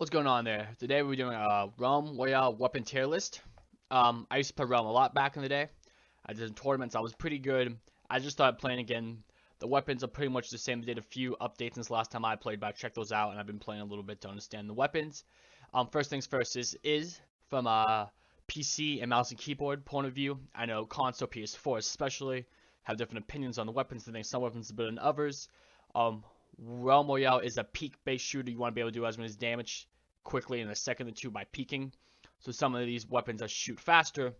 What's going on there? Today we're doing a Realm Royale weapon tier list. I used to play Realm a lot back in the day. I did some tournaments. I was pretty good. I just started playing again. The weapons are pretty much the same. They did a few updates since the last time I played, but I checked those out and I've been playing a little bit to understand the weapons. First things first is from a PC and mouse and keyboard point of view. I know console PS4 especially have different opinions on the weapons. They think some weapons are better than others. Realm Royale is a peak-based shooter. You want to be able to do as much damage quickly in a second or two by peeking. So some of these weapons that shoot faster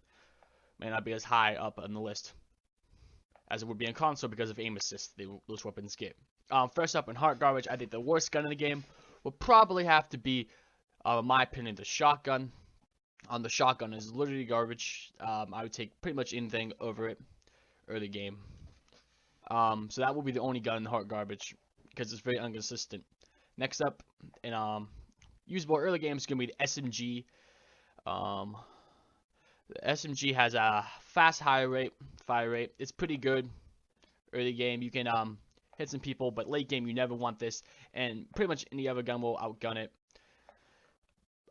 may not be as high up on the list as it would be in console because of aim assist those weapons get. First up in Heart Garbage, I think the worst gun in the game would probably have to be, in my opinion, the shotgun. The shotgun is literally garbage. I would take pretty much anything over it early game. So that will be the only gun in Heart Garbage because it's very inconsistent. Next up in usable early game is going to be the SMG. The SMG has a fast fire rate. It's pretty good early game. You can hit some people, but late game you never want this, and pretty much any other gun will outgun it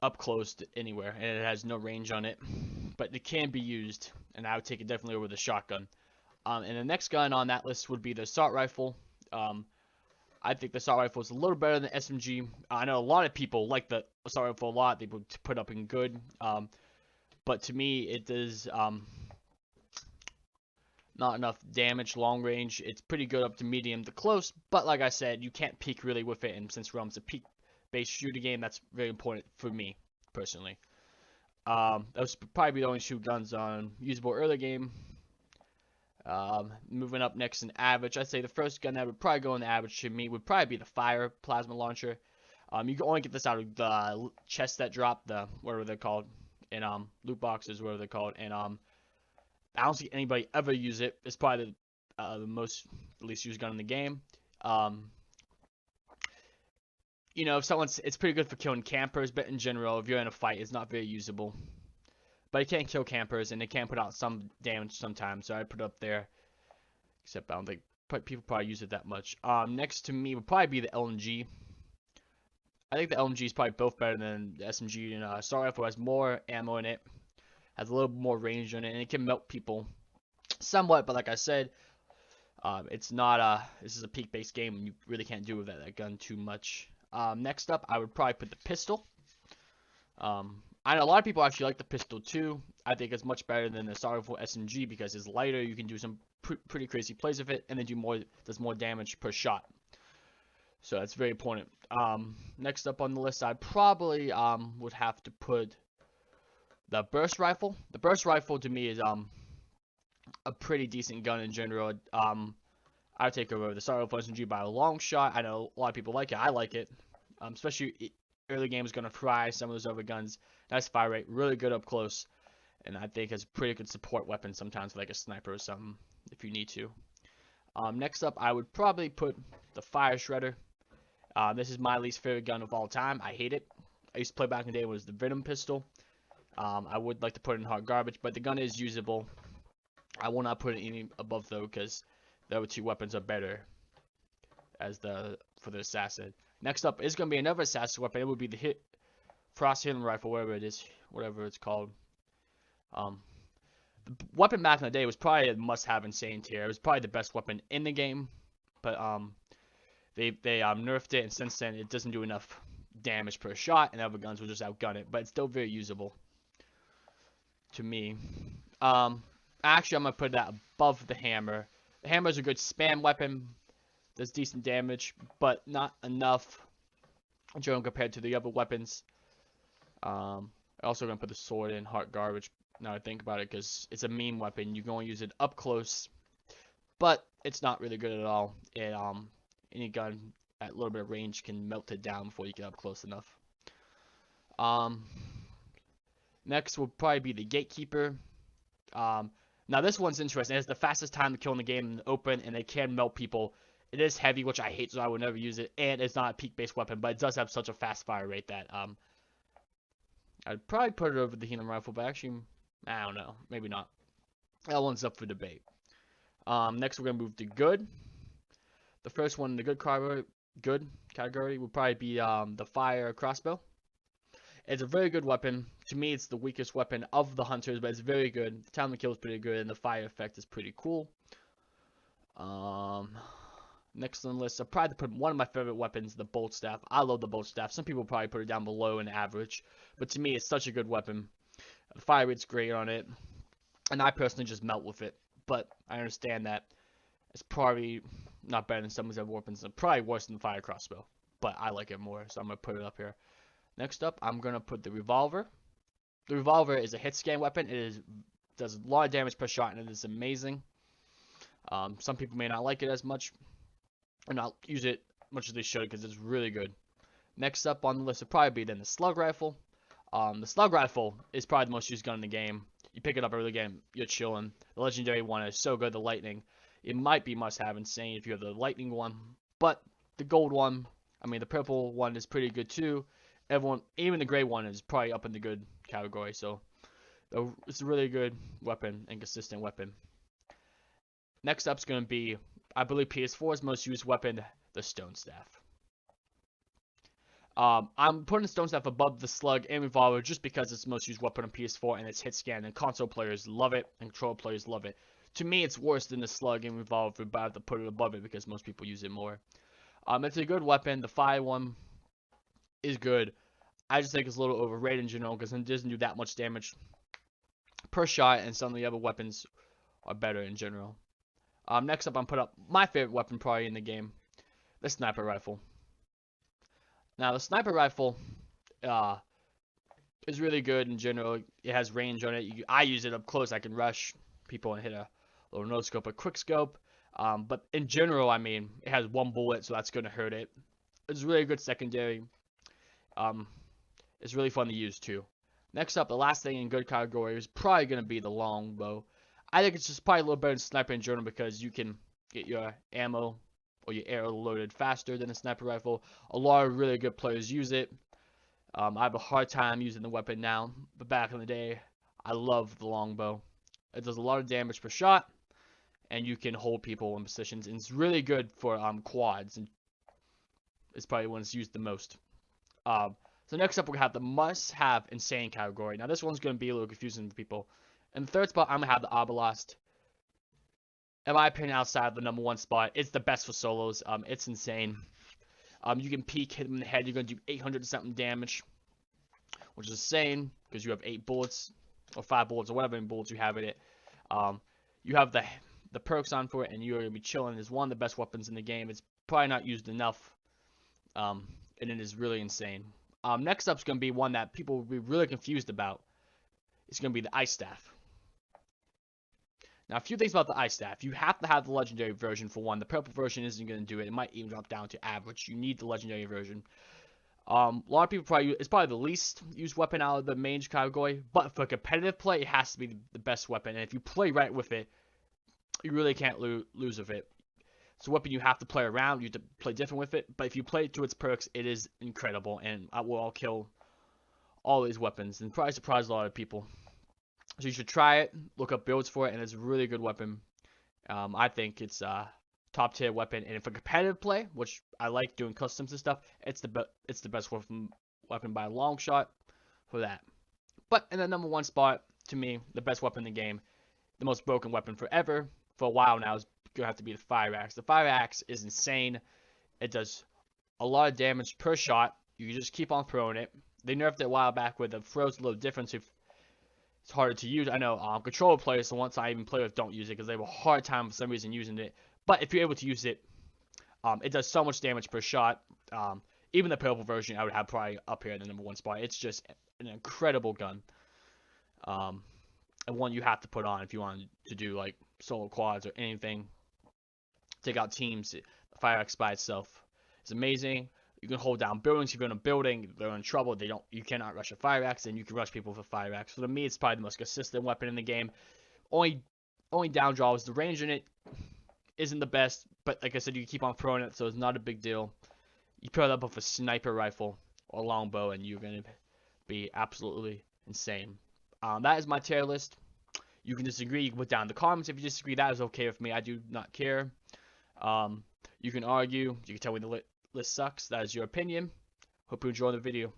up close to anywhere, and it has no range on it, but it can be used, and I would take it definitely over the shotgun. And the next gun on that list would be the assault rifle. I think the assault rifle is a little better than SMG. I know a lot of people like the assault rifle a lot. They would put up in good. But to me, it does not enough damage long range. It's pretty good up to medium to close. But like I said, you can't peek really with it. And since Realm's a peek-based shooter game, that's very important for me, personally. Those would probably be the only two guns on usable early game. Moving up next in average, I'd say the first gun that would probably go in the average to me would probably be the fire plasma launcher. You can only get this out of the chests that drop, the whatever they're called, in loot boxes, whatever they're called, and I don't see anybody ever use it. It's probably the least used gun in the game. You know, it's pretty good for killing campers, but in general, if you're in a fight, it's not very usable. But it can kill campers, and it can put out some damage sometimes, so I put it up there. Except I don't think people probably use it that much. Next to me would probably be the LMG. I think the LMG is probably both better than the SMG, and assault rifle has more ammo in it, has a little more range on it, and it can melt people somewhat. But like I said, it's not this is a peak-based game, and you really can't do with that gun too much. Next up, I would probably put the pistol. I know a lot of people actually like the pistol too. I think it's much better than the assault rifle SMG because it's lighter. You can do some pretty crazy plays with it, and then does more damage per shot. So that's very important. Next up on the list, I probably would have to put the burst rifle. The burst rifle to me is a pretty decent gun in general. I would take over the assault rifle SMG by a long shot. I know a lot of people like it. I like it, especially early game is going to fry some of those other guns. Nice fire rate, really good up close, and I think it's a pretty good support weapon sometimes, like a sniper or something, if you need to. Next up, I would probably put the fire shredder. This is my least favorite gun of all time. I hate it. I used to play back in the day. It was the Venom pistol. I would like to put it in hot garbage, but the gun is usable. I will not put it any above though, because the other two weapons are better for the assassin. Next up is going to be another assassin weapon. It would be the Frost Healing Rifle, whatever it's called. The weapon back in the day was probably a must-have insane tier. It was probably the best weapon in the game, but they nerfed it, and since then it doesn't do enough damage per shot, and other guns will just outgun it. But it's still very usable to me. Actually, I'm gonna put that above the hammer. The hammer is a good spam weapon. Does decent damage, but not enough in general compared to the other weapons. I'm also going to put the sword in heart garbage now I think about it, because it's a meme weapon. You can only use it up close, but it's not really good at all. Any gun at a little bit of range can melt it down before you get up close enough. Next will probably be the Gatekeeper. Now this one's interesting. It has the fastest time to kill in the game in the open, and it can melt people. It is heavy, which I hate, so I would never use it. And it's not a peak-based weapon, but it does have such a fast fire rate that I'd probably put it over the Healing Rifle, but actually, I don't know. Maybe not. That one's up for debate. Next, we're going to move to good. The first one, the good category, would probably be the Fire Crossbow. It's a very good weapon. To me, it's the weakest weapon of the hunters, but it's very good. The time to kill is pretty good, and the fire effect is pretty cool. Next on the list, I'll probably put one of my favorite weapons, the bolt staff. I love the bolt staff. Some people probably put it down below in average, but to me, it's such a good weapon. The fire rate's great on it, and I personally just melt with it. But I understand that it's probably not better than some of the other weapons. It's probably worse than the fire crossbow, but I like it more, so I'm gonna put it up here. Next up, I'm gonna put the revolver. The revolver is a hit scan weapon. Does a lot of damage per shot, and it is amazing. Some people may not like it as much, or not use it much as they should, because it's really good. Next up on the list would probably be then the Slug Rifle. The Slug Rifle is probably the most used gun in the game. You pick it up early game, you're chilling. The legendary one is so good, the lightning. It might be must-have insane if you have the lightning one, but the gold one, I mean the purple one is pretty good too. Everyone, even the gray one is probably up in the good category, so it's a really good weapon and consistent weapon. Next up is going to be, I believe, PS4's most used weapon, the Stone Staff. I'm putting the Stone Staff above the Slug and Revolver just because it's the most used weapon on PS4 and it's hit scan, and console players love it and controller players love it. To me, it's worse than the Slug and Revolver, but I have to put it above it because most people use it more. It's a good weapon. The fire one is good. I just think it's a little overrated in general because it doesn't do that much damage per shot, and some of the other weapons are better in general. Next up, I'm put up my favorite weapon probably in the game, the Sniper Rifle. Now, the Sniper Rifle is really good in general. It has range on it. I use it up close. I can rush people and hit a little no scope, a quick scope. But in general, I mean, it has one bullet, so that's going to hurt it. It's really good secondary. It's really fun to use too. Next up, the last thing in good category is probably going to be the Longbow. I think it's just probably a little better than Sniper in general because you can get your ammo or your arrow loaded faster than a Sniper Rifle. A lot of really good players use it. I have a hard time using the weapon now, but back in the day, I loved the Longbow. It does a lot of damage per shot, and you can hold people in positions, and it's really good for quads, and it's probably when it's used the most. So next up, we have the must-have insane category. Now, this one's going to be a little confusing for people. In the third spot, I'm going to have the Obelisk. In my opinion, outside of the number one spot, it's the best for solos. It's insane. You can peek, hit him in the head, you're going to do 800 something damage, which is insane because you have 8 bullets or 5 bullets or whatever bullets you have in it. You have the perks on for it, and you're going to be chilling. It's one of the best weapons in the game. It's probably not used enough, and it is really insane. Next up is going to be one that people will be really confused about. It's going to be the Ice Staff. Now, a few things about the Ice Staff. You have to have the legendary version for one. The purple version isn't going to do it. It might even drop down to average. You need the legendary version. A lot of people it's probably the least used weapon out of the mage category, but for competitive play, it has to be the best weapon. And if you play right with it, you really can't lose with it. It's a weapon you have to play around. You have to play different with it. But if you play it to its perks, it is incredible, and I will all kill all these weapons and probably surprise a lot of people. So you should try it, look up builds for it, and it's a really good weapon. I think it's a top tier weapon, and for competitive play, which I like doing customs and stuff, it's the best weapon by a long shot for that. But in the number one spot, to me, the best weapon in the game, the most broken weapon forever, for a while now, is going to have to be the Fire Axe. The Fire Axe is insane. It does a lot of damage per shot. You can just keep on throwing it. They nerfed it a while back where the throw's a little different, so it's harder to use. I know controller players, the ones I even play with, don't use it because they have a hard time for some reason using it. But if you're able to use it, it does so much damage per shot. Even the purple version, I would have probably up here in the number one spot. It's just an incredible gun. And one you have to put on if you want to do like solo quads or anything. Take out teams. The Fire Axe by itself is amazing. You can hold down buildings. If you're in a building, they're in trouble. You cannot rush a Fire Axe, and you can rush people with a Fire Axe. So to me, it's probably the most consistent weapon in the game. Only down draw is the range in it isn't the best, but like I said, you keep on throwing it, so it's not a big deal. You pair it up with a Sniper Rifle or Longbow, and you're gonna be absolutely insane. That is my tier list. You can disagree. You can put down in the comments if you disagree. That is okay with me. I do not care. You can argue. You can tell me the list sucks. That is your opinion. Hope you enjoy the video.